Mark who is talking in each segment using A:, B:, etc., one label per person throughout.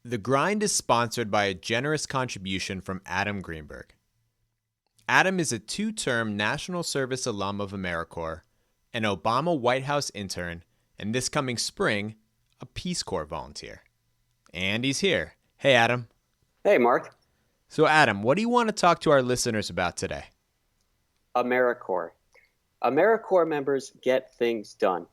A: The Grind is sponsored by a generous contribution from Adam Greenberg. Adam is a 2-term National Service alum of AmeriCorps, an Obama White House intern, and this coming spring, a Peace Corps volunteer. And he's here. Hey, Adam.
B: Hey, Mark.
A: So, Adam, what do you want to talk to our listeners about today?
B: AmeriCorps. AmeriCorps members get things done.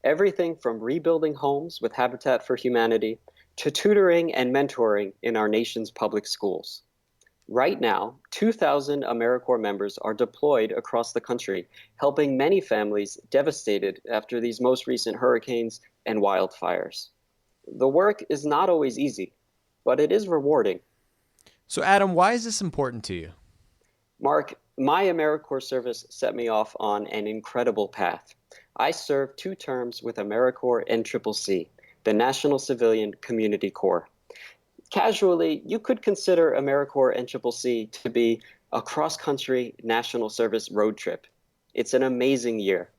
B: Everything from rebuilding homes with Habitat for Humanity to tutoring and mentoring in our nation's public schools. Right now, 2,000 AmeriCorps members are deployed across the country, helping many families devastated after these most recent hurricanes and wildfires. The work is not always easy, but it is rewarding.
A: So, Adam, why is this important to you?
B: Mark, my AmeriCorps service set me off on an incredible path. I served 2 terms with AmeriCorps NCCC, the National Civilian Community Corps. Casually, you could consider AmeriCorps NCCC to be a cross-country national service road trip. It's an amazing year.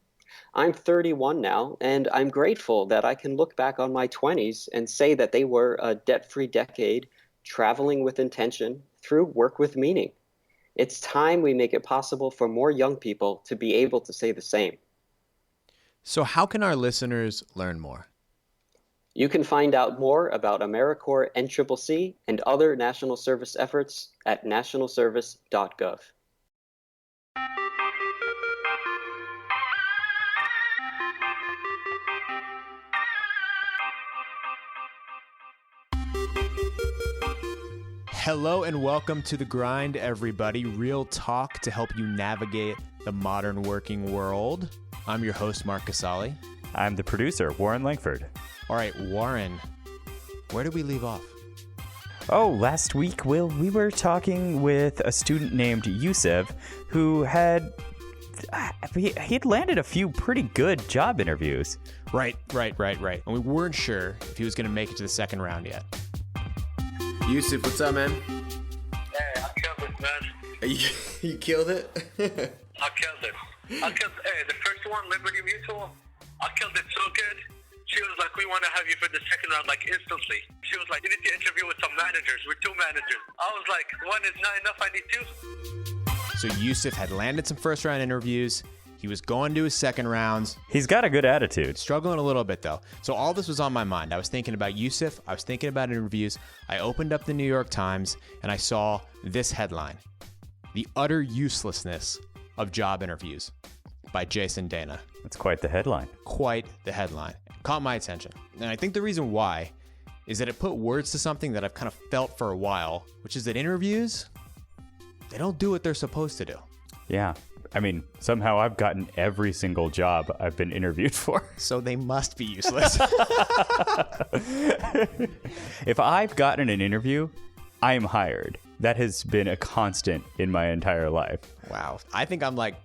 B: I'm 31 now, and I'm grateful that I can look back on my 20s and say that they were a debt-free decade, traveling with intention through work with meaning. It's time we make it possible for more young people to be able to say the same.
A: So how can our listeners learn more?
B: You can find out more about AmeriCorps NCCC and other national service efforts at nationalservice.gov.
A: Hello and welcome to The Grind, everybody. Real talk to help you navigate the modern working world. I'm your host, Marc Casali.
C: I'm the producer, Warren Langford.
A: All right, Warren, where did we leave off?
C: Oh, last week, Will, we were talking with a student named Yusuf who he'd landed a few pretty good job interviews.
A: Right. And we weren't sure if he was going to make it to the second round yet. Yusuf, what's up, man?
D: Hey, I killed it, man.
A: You killed it?
D: I killed it. Hey, the first one, Liberty Mutual, I killed it so good. She was like, we want to have you for the second round, like, instantly. She was like, you need to interview with some managers. We're 2 managers. I was like, 1 is not enough, I need 2.
A: So Yusuf had landed some first-round interviews. He was going to his second rounds.
C: He's got a good attitude.
A: Struggling a little bit, though. So all this was on my mind. I was thinking about Yusuf. I was thinking about interviews. I opened up the New York Times, and I saw this headline: "The Utter Uselessness of Job Interviews" by Jason Dana.
C: That's quite the headline.
A: Quite the headline. Caught my attention. And I think the reason why is that it put words to something that I've kind of felt for a while, which is that interviews, they don't do what they're supposed to do.
C: Yeah. I mean, somehow I've gotten every single job I've been interviewed for.
A: So they must be useless.
C: If I've gotten an interview, I am hired. That has been a constant in my entire life.
A: Wow. I think I'm like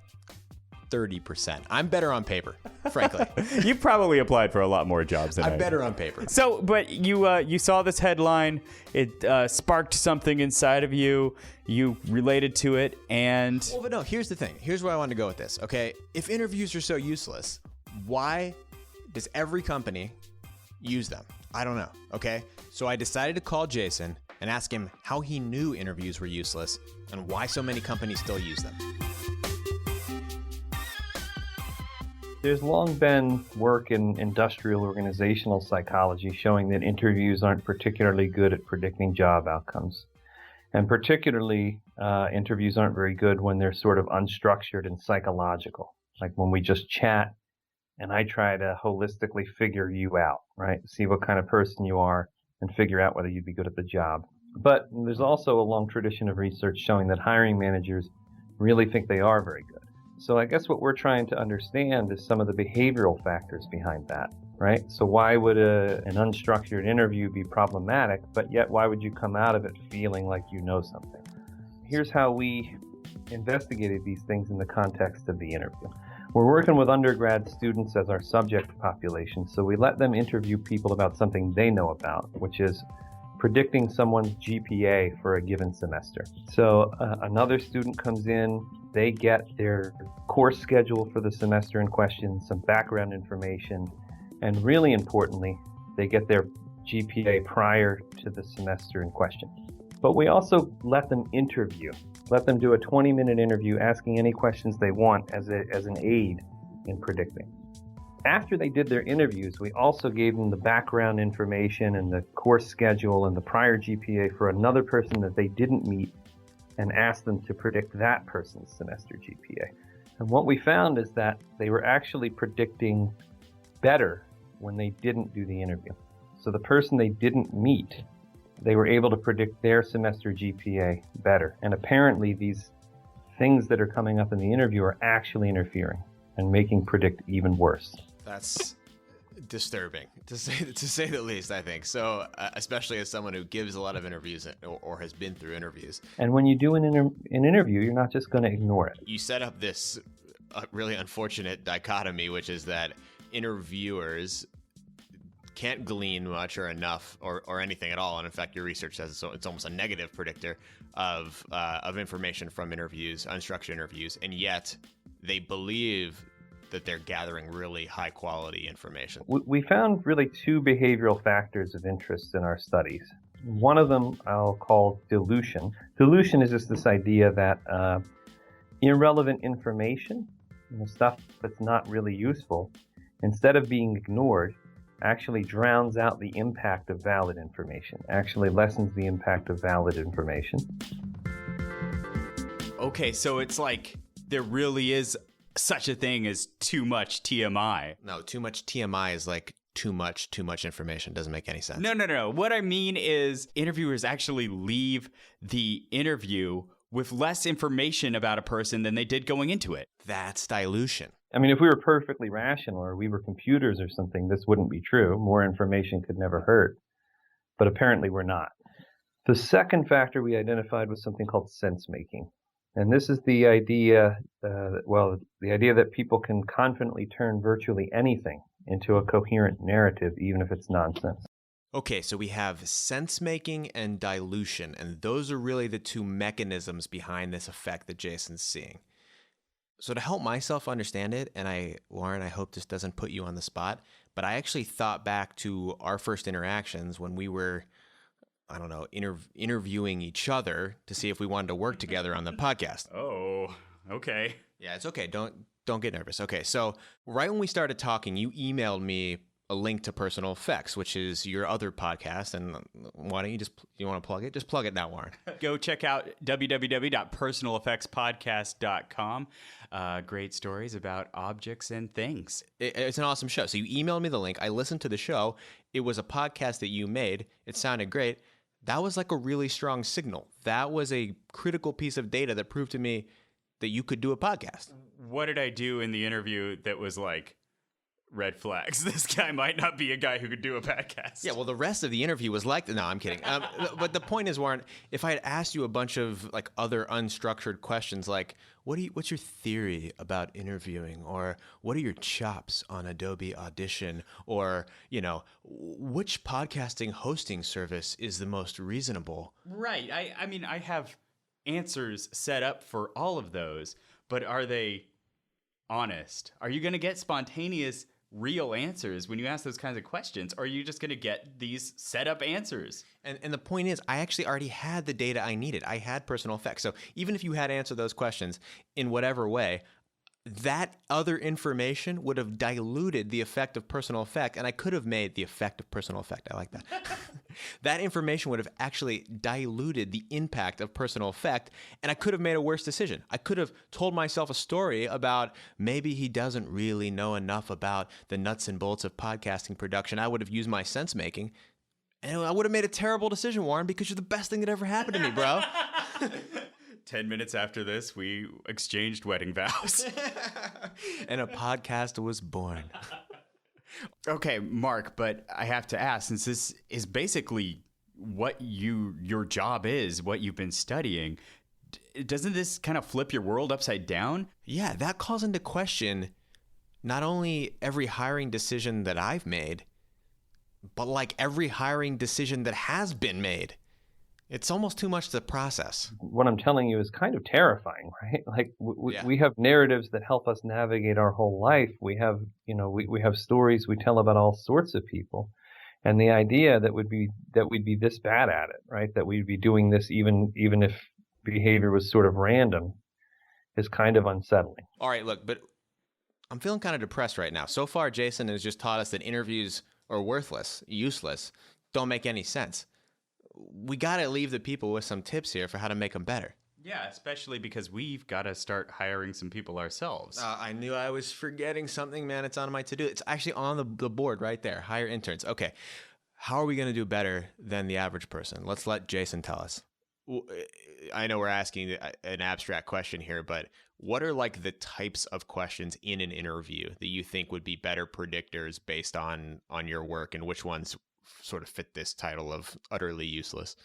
A: 30%. I'm better on paper, frankly.
C: You probably applied for a lot more jobs than I
A: I'm better on paper.
C: So, but you saw this headline. It sparked something inside of you. You related to it, and
A: Well, but no, here's the thing. Here's where I want to go with this, okay? If interviews are so useless, why does every company use them? I don't know, okay? So I decided to call Jason and ask him how he knew interviews were useless and why so many companies still use them.
E: There's long been work in industrial organizational psychology showing that interviews aren't particularly good at predicting job outcomes. And particularly, interviews aren't very good when they're sort of unstructured and psychological, like when we just chat and I try to holistically figure you out, right? See what kind of person you are and figure out whether you'd be good at the job. But there's also a long tradition of research showing that hiring managers really think they are very good. So I guess what we're trying to understand is some of the behavioral factors behind that, right? So why would an unstructured interview be problematic, but yet why would you come out of it feeling like you know something? Here's how we investigated these things in the context of the interview. We're working with undergrad students as our subject population, so we let them interview people about something they know about, which is predicting someone's GPA for a given semester. So another student comes in, they get their course schedule for the semester in question, some background information, and really importantly, they get their GPA prior to the semester in question. But we also let them interview, let them do a 20-minute interview asking any questions they want as an aid in predicting. After they did their interviews, we also gave them the background information and the course schedule and the prior GPA for another person that they didn't meet and asked them to predict that person's semester GPA. And what we found is that they were actually predicting better when they didn't do the interview. So the person they didn't meet, they were able to predict their semester GPA better. And apparently these things that are coming up in the interview are actually interfering and making predict even worse.
A: That's disturbing, to say the least, I think. So, especially as someone who gives a lot of interviews or has been through interviews.
E: And when you do an interview, you're not just going to ignore it.
A: You set up this really unfortunate dichotomy, which is that interviewers can't glean much or enough or anything at all. And in fact, your research says it's almost a negative predictor of information from interviews, unstructured interviews, and yet they believe that they're gathering really high quality information.
E: We found really two behavioral factors of interest in our studies. One of them I'll call dilution. Dilution is just this idea that irrelevant information, stuff that's not really useful, instead of being ignored, actually drowns out the impact of valid information, actually lessens the impact of valid information.
C: Okay, so it's like there really is such a thing as too much TMI.
A: No, too much TMI is like too much information. Doesn't make any sense.
C: No. What I mean is interviewers actually leave the interview with less information about a person than they did going into it.
A: That's dilution.
E: I mean, if we were perfectly rational or we were computers or something, this wouldn't be true. More information could never hurt. But apparently we're not. The second factor we identified was something called sense making. And this is the idea, the idea that people can confidently turn virtually anything into a coherent narrative, even if it's nonsense.
A: Okay, so we have sense-making and dilution, and those are really the two mechanisms behind this effect that Jason's seeing. So to help myself understand it, and Warren, I hope this doesn't put you on the spot, but I actually thought back to our first interactions when we were, interviewing each other to see if we wanted to work together on the podcast.
C: Oh, okay.
A: Yeah, it's okay. Don't get nervous. Okay, so right when we started talking, you emailed me a link to Personal Effects, which is your other podcast. And why don't you want to plug it? Just plug it now, Warren.
C: Go check out www.personaleffectspodcast.com. Great stories about objects and things.
A: It's an awesome show. So you emailed me the link. I listened to the show. It was a podcast that you made. It sounded great. That was like a really strong signal. That was a critical piece of data that proved to me that you could do a podcast.
C: What did I do in the interview that was like, red flags? This guy might not be a guy who could do a podcast.
A: Yeah, well, the rest of the interview was like, no, I'm kidding. But the point is, Warren, if I had asked you a bunch of like other unstructured questions, like what's your theory about interviewing, or what are your chops on Adobe Audition, or which podcasting hosting service is the most reasonable?
C: Right. I mean, I have answers set up for all of those, but are they honest? Are you going to get spontaneous, real answers when you ask those kinds of questions? Or are you just going to get these set up answers?
A: And the point is, I actually already had the data I needed. I had Personal Effects. So even if you had answered those questions in whatever way, that other information would have diluted the effect of Personal Effect, and I could have made the effect of Personal Effect. I like that. That information would have actually diluted the impact of Personal Effect, and I could have made a worse decision. I could have told myself a story about maybe he doesn't really know enough about the nuts and bolts of podcasting production. I would have used my sense making, and I would have made a terrible decision, Warren, because you're the best thing that ever happened to me, bro.
C: 10 minutes after this, we exchanged wedding vows.
A: And a podcast was born.
C: Okay, Mark, but I have to ask, since this is basically what your job is, what you've been studying, doesn't this kind of flip your world upside down?
A: Yeah, that calls into question not only every hiring decision that I've made, but like every hiring decision that has been made. It's almost too much to process.
E: What I'm telling you is kind of terrifying, right? Like we have narratives that help us navigate our whole life. We have, we have stories we tell about all sorts of people. And the idea that we'd be this bad at it, right? That we'd be doing this even if behavior was sort of random is kind of unsettling.
A: All right, look, but I'm feeling kind of depressed right now. So far, Jason has just taught us that interviews are worthless, useless, don't make any sense. We got to leave the people with some tips here for how to make them better.
C: Yeah, especially because we've got to start hiring some people ourselves.
A: I knew I was forgetting something, man. It's on my to-do. It's actually on the board right there. Hire interns. Okay. How are we going to do better than the average person? Let's let Jason tell us. I know we're asking an abstract question here, but what are like the types of questions in an interview that you think would be better predictors based on your work, and which ones sort of fit this title of utterly useless?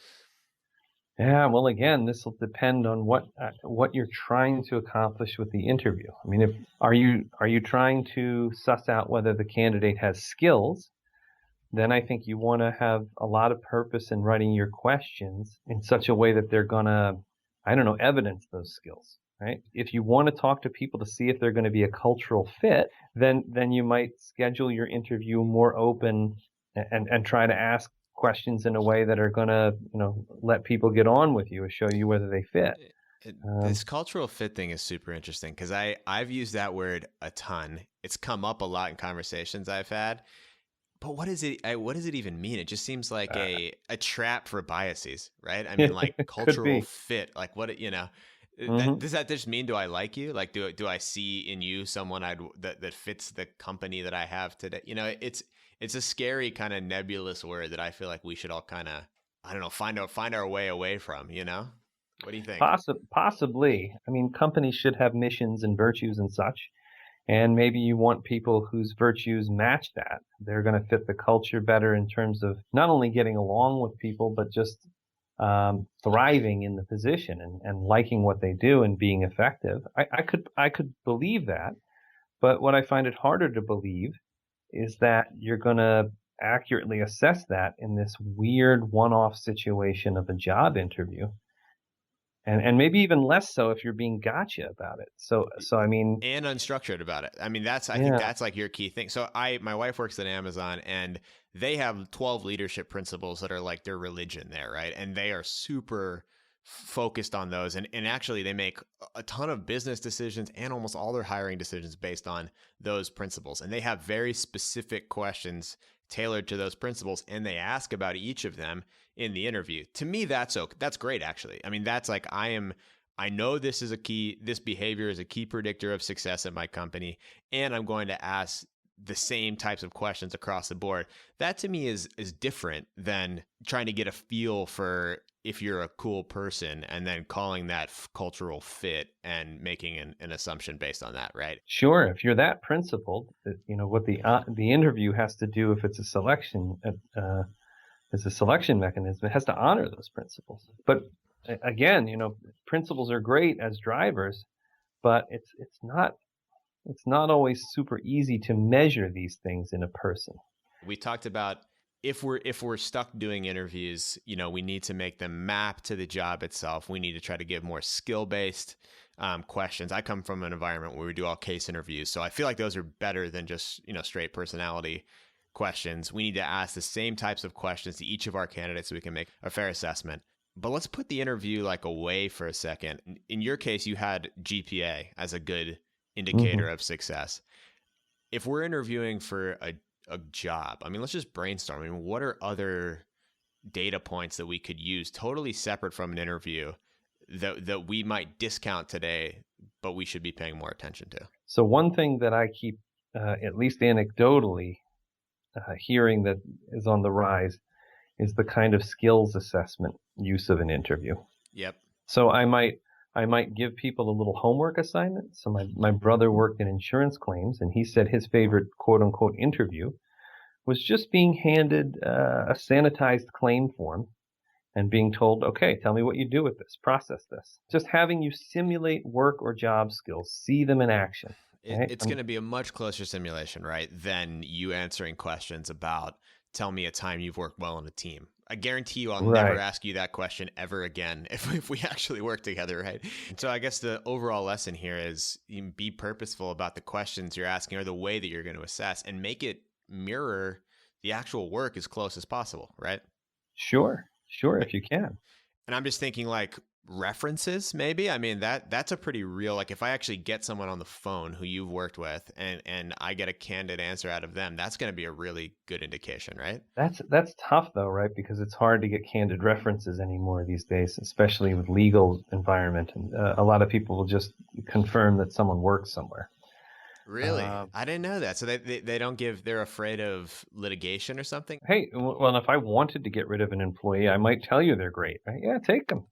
E: Yeah, well, again, this will depend on what you're trying to accomplish with the interview. I mean, are you trying to suss out whether the candidate has skills? Then I think you want to have a lot of purpose in writing your questions in such a way that they're gonna, evidence those skills, right? If you want to talk to people to see if they're going to be a cultural fit, then you might schedule your interview more open and try to ask questions in a way that are going to, let people get on with you and show you whether they fit.
A: This cultural fit thing is super interesting because I've used that word a ton. It's come up a lot in conversations I've had. But what does it even mean? It just seems like a trap for biases, right? I mean, like cultural fit, like what, does that just mean, do I like you? Like, do I see in you someone that fits the company that I have today? It's a scary kind of nebulous word that I feel like we should all kind of, find our way away from, What do you think?
E: Possibly. I mean, companies should have missions and virtues and such. And maybe you want people whose virtues match that. They're going to fit the culture better in terms of not only getting along with people, but just thriving in the position and liking what they do and being effective. I could believe that. But what I find it harder to believe is that you're going to accurately assess that in this weird one-off situation of a job interview. And maybe even less so if you're being gotcha about it. So I mean,
A: and unstructured about it. I mean, I think that's like your key thing. So my wife works at Amazon, and they have 12 leadership principles that are like their religion there, right? And they are super focused on those. And actually, they make a ton of business decisions and almost all their hiring decisions based on those principles. And they have very specific questions tailored to those principles, and they ask about each of them in the interview. To me, that's great, actually. I mean, that's like, I know this behavior is a key predictor of success at my company, and I'm going to ask the same types of questions across the board. That to me is different than trying to get a feel for if you're a cool person and then calling that cultural fit and making an assumption based on that, right?
E: Sure. If you're that principled, what the interview has to do, if it's a selection mechanism, it has to honor those principles. But again, principles are great as drivers, but it's not always super easy to measure these things in a person.
A: We talked about if we're stuck doing interviews, we need to make them map to the job itself. We need to try to give more skill-based questions. I come from an environment where we do all case interviews, so I feel like those are better than just straight personality questions. We need to ask the same types of questions to each of our candidates so we can make a fair assessment. But let's put the interview away for a second. In your case, you had GPA as a good indicator of success. If we're interviewing for a job, I mean, let's just brainstorm. I mean, what are other data points that we could use totally separate from an interview that we might discount today, but we should be paying more attention to?
E: So one thing that I keep, at least anecdotally, hearing that is on the rise is the kind of skills assessment use of an interview.
A: Yep.
E: So I might give people a little homework assignment. So my brother worked in insurance claims, and he said his favorite quote unquote interview was just being handed a sanitized claim form and being told, okay, tell me what you do with this, process this. Just having you simulate work or job skills, see them in action. Right?
A: It's going to be a much closer simulation, right, than you answering questions about, tell me a time you've worked well in a team. I guarantee you I'll never ask you that question ever again if we actually work together, right? And so I guess the overall lesson here is be purposeful about the questions you're asking or the way that you're going to assess, and make it mirror the actual work as close as possible, right?
E: Sure, if you can.
A: And I'm just thinking like references, maybe. I mean, that's a pretty real, like if I actually get someone on the phone who you've worked with and I get a candid answer out of them, that's going to be a really good indication, right?
E: That's tough though, right? Because it's hard to get candid references anymore these days, especially with legal environment. And a lot of people will just confirm that someone works somewhere.
A: Really? I didn't know that. So they don't give, they're afraid of litigation or something?
E: Hey, well, if I wanted to get rid of an employee, I might tell you they're great. Right? Yeah, take them.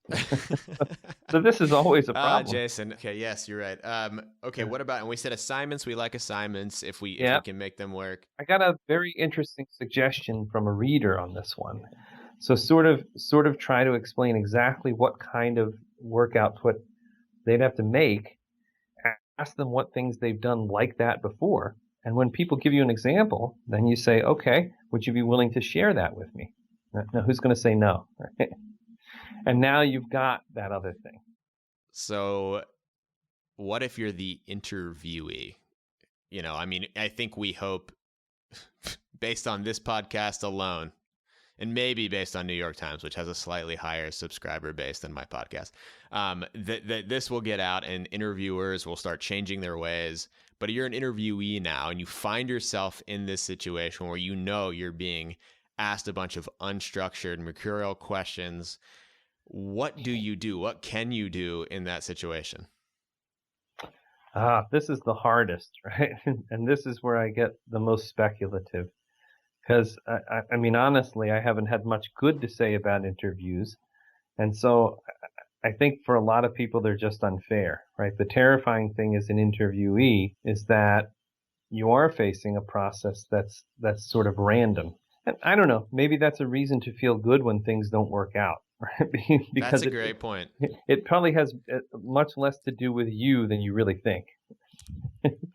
E: So this is always a problem.
A: Jason. Okay, yes, you're right. Okay, what about, and we said assignments, we like assignments if we can make them work.
E: I got a very interesting suggestion from a reader on this one. So sort of try to explain exactly what kind of work output they'd have to make. Ask them what things they've done like that before. And when people give you an example, then you say, okay, would you be willing to share that with me? Now, who's going to say no? Right? And now you've got that other thing.
A: So what if you're the interviewee? You know, I mean, I think we hope based on this podcast alone, and maybe based on New York Times, which has a slightly higher subscriber base than my podcast, that this will get out and interviewers will start changing their ways. But you're an interviewee now and you find yourself in this situation where you know you're being asked a bunch of unstructured, mercurial questions. What do you do? What can you do in that situation?
E: This is the hardest, right? And this is where I get the most speculative. Because, I mean, honestly, I haven't had much good to say about interviews. And so I think for a lot of people, they're just unfair, right? The terrifying thing as an interviewee is that you are facing a process that's sort of random. And I don't know, maybe that's a reason to feel good when things don't work out, right? Because
A: that's a great point.
E: It probably has much less to do with you than you really think.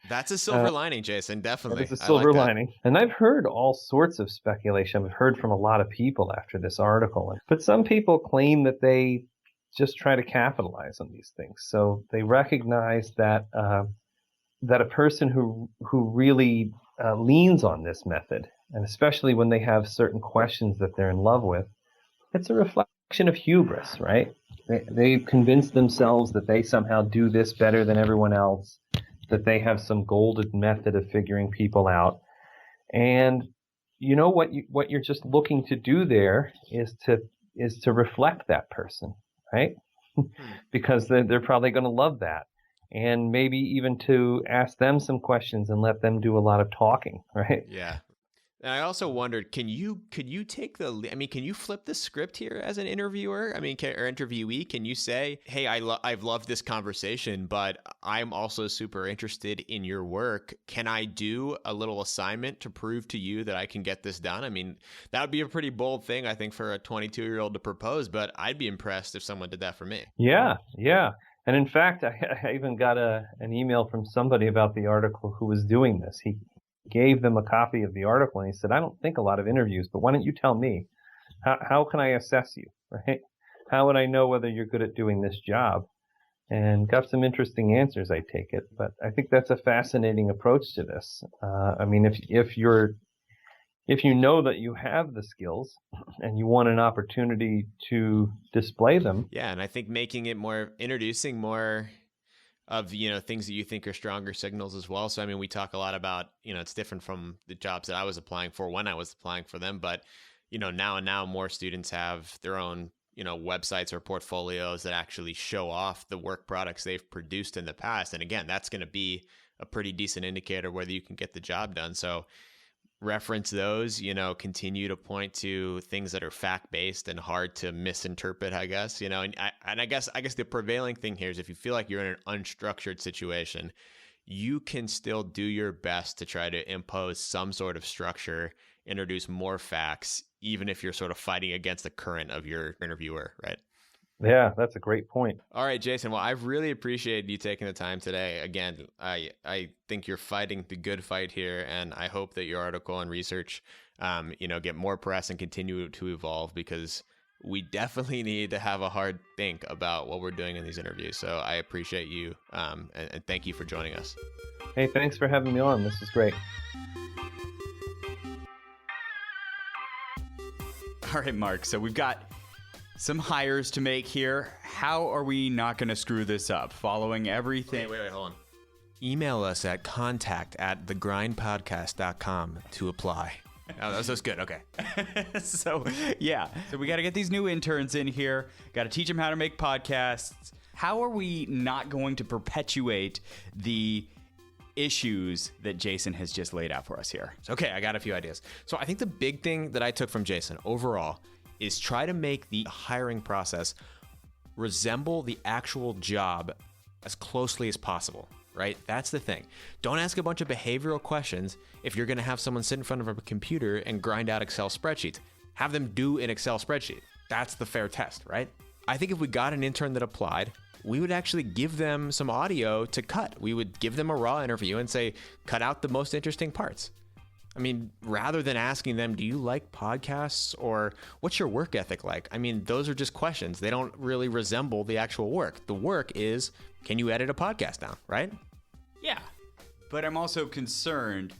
A: That's a silver lining, Jason, definitely.
E: It's a silver lining. And I've heard all sorts of speculation. I've heard from a lot of people after this article. But some people claim that they just try to capitalize on these things. So they recognize that that a person who really leans on this method, and especially when they have certain questions that they're in love with, it's a reflection of hubris, right? They've convinced themselves that they somehow do this better than everyone else, that they have some golden method of figuring people out. And you know what you're just looking to do there is to reflect that person, right? Because they're probably going to love that. And maybe even to ask them some questions and let them do a lot of talking, right?
A: Yeah. And I also wondered, can you take can you flip the script here as an interviewer? I mean, or interviewee, can you say, hey, I've loved this conversation, but I'm also super interested in your work. Can I do a little assignment to prove to you that I can get this done? I mean, that would be a pretty bold thing, I think, for a 22-year-old to propose, but I'd be impressed if someone did that for me.
E: Yeah. And in fact, I even got an email from somebody about the article who was doing this. He gave them a copy of the article and he said, I don't think a lot of interviews, but why don't you tell me? How can I assess you, right? How would I know whether you're good at doing this job? And got some interesting answers, I take it. But I think that's a fascinating approach to this. I mean, if you know that you have the skills and you want an opportunity to display them.
A: Yeah, and I think introducing more of, things that you think are stronger signals as well. So, I mean, we talk a lot about, it's different from the jobs that I was applying for when I was applying for them. But, now more students have their own, websites or portfolios that actually show off the work products they've produced in the past. And again, that's going to be a pretty decent indicator whether you can get the job done. So reference those, continue to point to things that are fact-based and hard to misinterpret, I guess, and I guess the prevailing thing here is if you feel like you're in an unstructured situation, you can still do your best to try to impose some sort of structure, introduce more facts, even if you're sort of fighting against the current of your interviewer, right?
E: Yeah, that's a great point.
A: All right, Jason. Well, I've really appreciated you taking the time today. Again, I think you're fighting the good fight here, and I hope that your article and research, get more press and continue to evolve, because we definitely need to have a hard think about what we're doing in these interviews. So I appreciate you, and thank you for joining us.
E: Hey, thanks for having me on. This is great.
C: All right, Mark. So we've got some hires to make here. How are we not going to screw this up? Following everything.
A: Wait, hold on. Email us at contact@thegrindpodcast.com to apply. Oh, that's good. Okay.
C: So we got to get these new interns in here. Got to teach them how to make podcasts. How are we not going to perpetuate the issues that Jason has just laid out for us here?
A: Okay, I got a few ideas. So I think the big thing that I took from Jason overall is try to make the hiring process resemble the actual job as closely as possible. Right? That's the thing. Don't ask a bunch of behavioral questions if you're going to have someone sit in front of a computer and grind out Excel spreadsheets. Have them do an Excel spreadsheet. That's the fair test, right? I think if we got an intern that applied, we would actually give them some audio to cut. We would give them a raw interview and say, cut out the most interesting parts. I mean, rather than asking them, do you like podcasts or what's your work ethic like? I mean, those are just questions. They don't really resemble the actual work. The work is, can you edit a podcast down, right?
C: Yeah, but I'm also concerned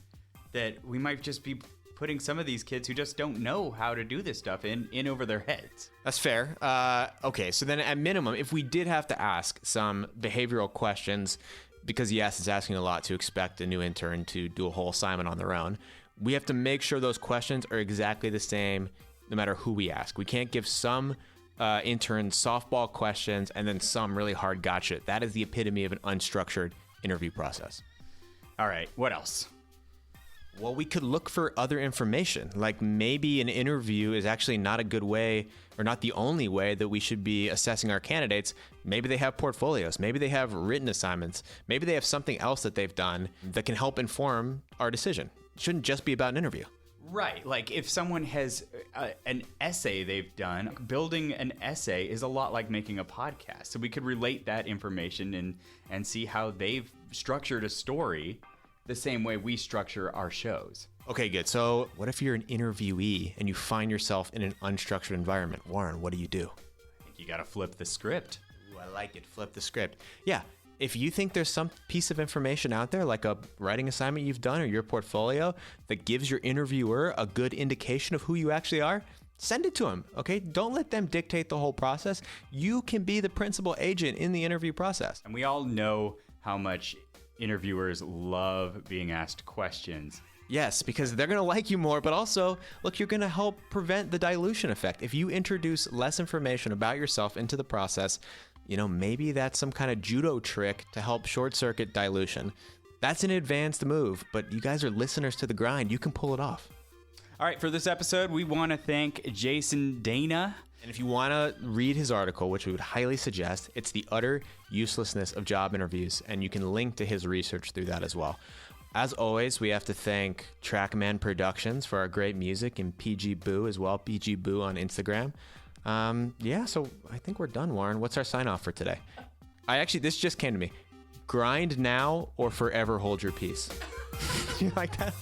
C: that we might just be putting some of these kids who just don't know how to do this stuff in over their heads.
A: That's fair. Okay, so then at minimum, if we did have to ask some behavioral questions, because yes, it's asking a lot to expect a new intern to do a whole assignment on their own, we have to make sure those questions are exactly the same no matter who we ask. We can't give some interns softball questions and then some really hard gotcha. That is the epitome of an unstructured interview process.
C: All right, what else?
A: Well, we could look for other information. Like maybe an interview is actually not a good way or not the only way that we should be assessing our candidates. Maybe they have portfolios. Maybe they have written assignments. Maybe they have something else that they've done that can help inform our decision. It shouldn't just be about an interview.
C: Right. Like if someone has an essay they've done, building an essay is a lot like making a podcast. So we could relate that information and see how they've structured a story the same way we structure our shows.
A: Okay, good. So what if you're an interviewee and you find yourself in an unstructured environment? Warren, what do you do?
C: I think you got to flip the script.
A: Ooh, I like it. Flip the script. Yeah. If you think there's some piece of information out there, like a writing assignment you've done or your portfolio that gives your interviewer a good indication of who you actually are, send it to them, okay? Don't let them dictate the whole process. You can be the principal agent in the interview process.
C: And we all know how much interviewers love being asked questions.
A: Yes, because they're going to like you more, but also, look, you're going to help prevent the dilution effect. If you introduce less information about yourself into the process, maybe that's some kind of judo trick to help short circuit dilution. That's an advanced move, but you guys are listeners to The Grind. You can pull it off.
C: All right, for this episode, we want to thank Jason Dana.
A: And if you want to read his article, which we would highly suggest, it's The Utter Uselessness of Job Interviews, and you can link to his research through that as well. As always, we have to thank Trackman Productions for our great music and PG Boo as well, PG Boo on Instagram. So I think we're done, Warren. What's our sign off for today? This just came to me. Grind now or forever hold your peace. You like that?